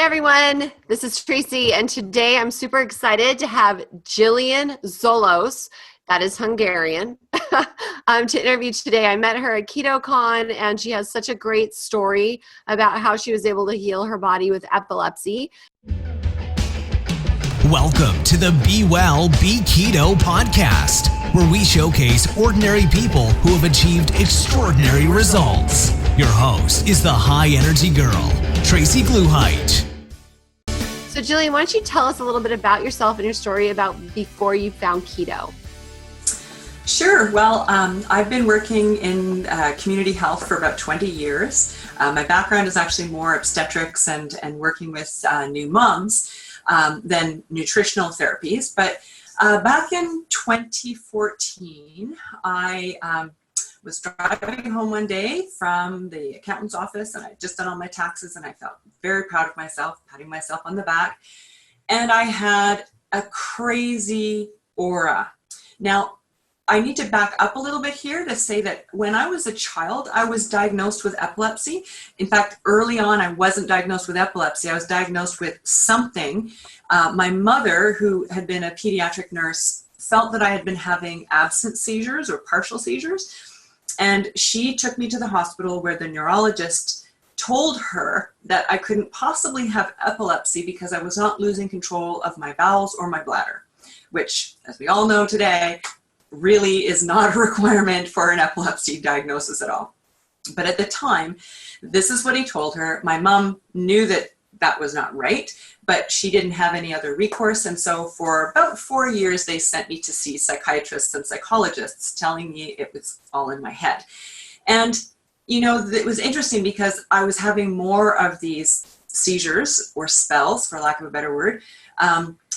everyone, this is Tracy, and today I'm super excited to have Gillian Szolos, that is Hungarian, to interview today. I met her at KetoCon, and she has such a great story about how she was able to heal her body with epilepsy. Welcome to the Be Well, Be Keto podcast, where we showcase ordinary people who have achieved extraordinary results. Your host is the high-energy girl, Tracy Gluheit. So Gillian, why don't you tell us a little bit about yourself and your story about before you found keto? Sure. Well, I've been working in community health for about 20 years. My background is actually more obstetrics and working with new moms than nutritional therapies. But back in 2014, I was driving home one day from the accountant's office, and I had just done all my taxes, and I felt very proud of myself, patting myself on the back. And I had a crazy aura. Now, I need to back up a little bit here to say that when I was a child, I was diagnosed with epilepsy. In fact, early on, I wasn't diagnosed with epilepsy. I was diagnosed with something. My mother, who had been a pediatric nurse, felt that I had been having absent seizures or partial seizures. And she took me to the hospital where the neurologist told her that I couldn't possibly have epilepsy because I was not losing control of my bowels or my bladder, which, as we all know today, really is not a requirement for an epilepsy diagnosis at all. But at the time, this is what he told her. My mom knew that that was not right, but she didn't have any other recourse. And so for about 4 years, they sent me to see psychiatrists and psychologists telling me it was all in my head. And, you know, it was interesting because I was having more of these seizures or spells, for lack of a better word,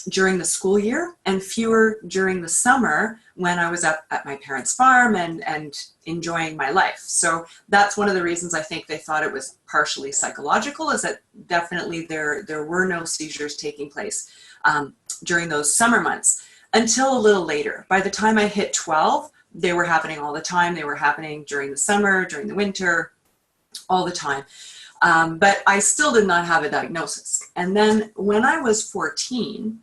during the school year and fewer during the summer when I was up at my parents' farm and enjoying my life. So that's one of the reasons I think they thought it was partially psychological, is that definitely there were no seizures taking place during those summer months until a little later. By the time I hit 12, they were happening all the time. They were happening during the summer, during the winter, all the time. But I still did not have a diagnosis. And then when I was 14,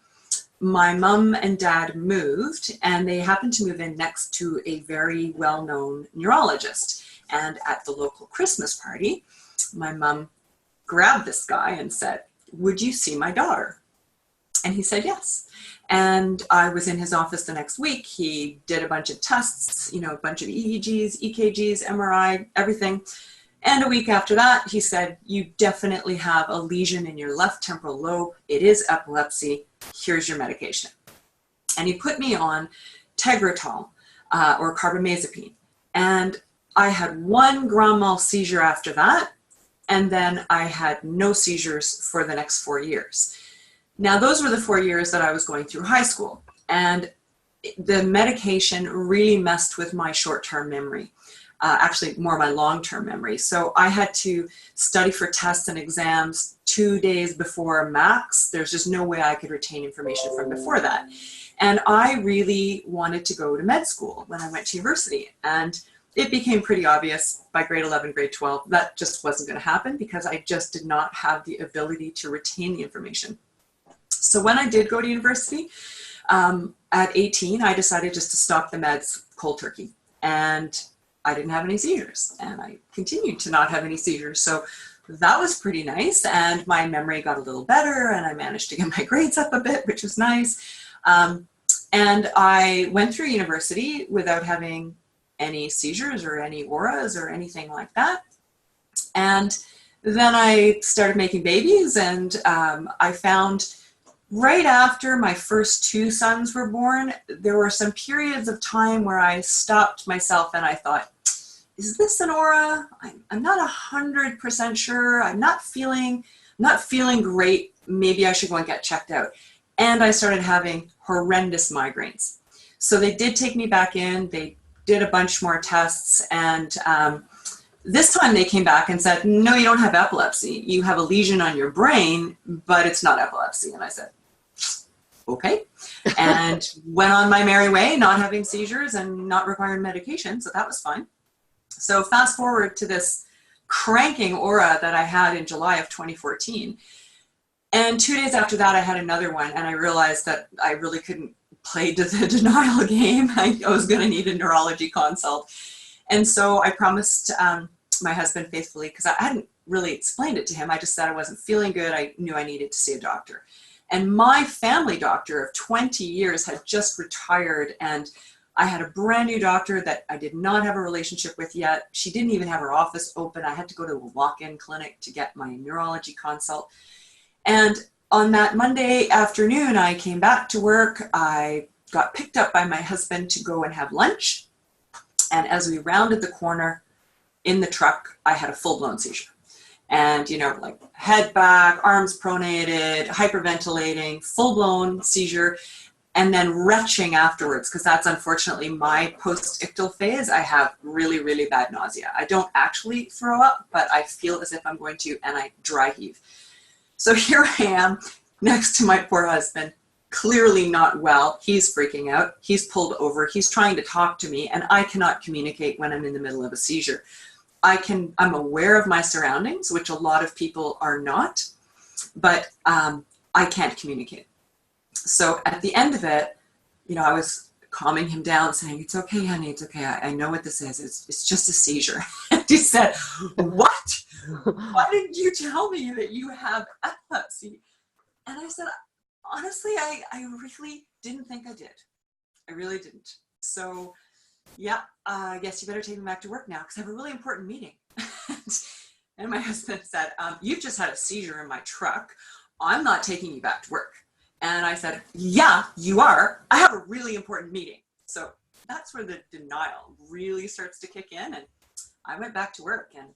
my mom and dad moved, and they happened to move in next to a very well-known neurologist. And at the local Christmas party, my mom grabbed this guy and said, "Would you see my daughter?" And he said yes. And I was in his office the next week. He did a bunch of tests, you know, a bunch of EEGs, EKGs, MRI, everything. And a week after that, he said, "You definitely have a lesion in your left temporal lobe. It is epilepsy. Here's your medication." And he put me on Tegretol or carbamazepine. And I had 1 grand mal seizure after that. And then I had no seizures for the next 4 years. Now, those were the 4 years that I was going through high school. And the medication really messed with my short-term memory. Actually more my long-term memory. So I had to study for tests and exams 2 days before max. There's just no way I could retain information from before that. And I really wanted to go to med school when I went to university. And it became pretty obvious by grade 11, grade 12, that just wasn't going to happen because I just did not have the ability to retain the information. So when I did go to university, at 18, I decided just to stop the meds cold turkey. And I didn't have any seizures, and I continued to not have any seizures. So that was pretty nice, and my memory got a little better, and I managed to get my grades up a bit, which was nice. And I went through university without having any seizures or any auras or anything like that. And then I started making babies, and I found right after my first 2 sons were born, there were some periods of time where I stopped myself and I thought, is this an aura? I'm not 100% sure. I'm not feeling great. Maybe I should go and get checked out. And I started having horrendous migraines. So they did take me back in. They did a bunch more tests. And this time they came back and said, "No, you don't have epilepsy. You have a lesion on your brain, but it's not epilepsy." And I said, "Okay." And went on my merry way, not having seizures and not requiring medication. So that was fine. So fast forward to this cranking aura that I had in July of 2014. And 2 days after that, I had another one, and I realized that I really couldn't play the denial game. I was going to need a neurology consult. And so I promised my husband faithfully, because I hadn't really explained it to him. I just said I wasn't feeling good. I knew I needed to see a doctor. And my family doctor of 20 years had just retired, and I had a brand new doctor that I did not have a relationship with yet. She didn't even have her office open. I had to go to a walk-in clinic to get my neurology consult. And on that Monday afternoon, I came back to work. I got picked up by my husband to go and have lunch. And as we rounded the corner in the truck, I had a full-blown seizure. And, like head back, arms pronated, hyperventilating, full-blown seizure, and then retching afterwards, because that's unfortunately my post-ictal phase. I have really, really bad nausea. I don't actually throw up, but I feel as if I'm going to, and I dry heave. So here I am next to my poor husband, clearly not well. He's freaking out. He's pulled over. He's trying to talk to me, and I cannot communicate when I'm in the middle of a seizure. I'm aware of my surroundings, which a lot of people are not, but I can't communicate. So at the end of it, I was calming him down, saying, "It's okay, honey, it's okay. I know what this is. It's just a seizure." And he said, "What? Why didn't you tell me that you have epilepsy?" And I said, "Honestly, I really didn't think I did. I really didn't. So, yeah, I guess you better take me back to work now, because I have a really important meeting." And my husband said, "You've just had a seizure in my truck. I'm not taking you back to work." And I said, "Yeah, you are. I have a really important meeting." So that's where the denial really starts to kick in. And I went back to work, and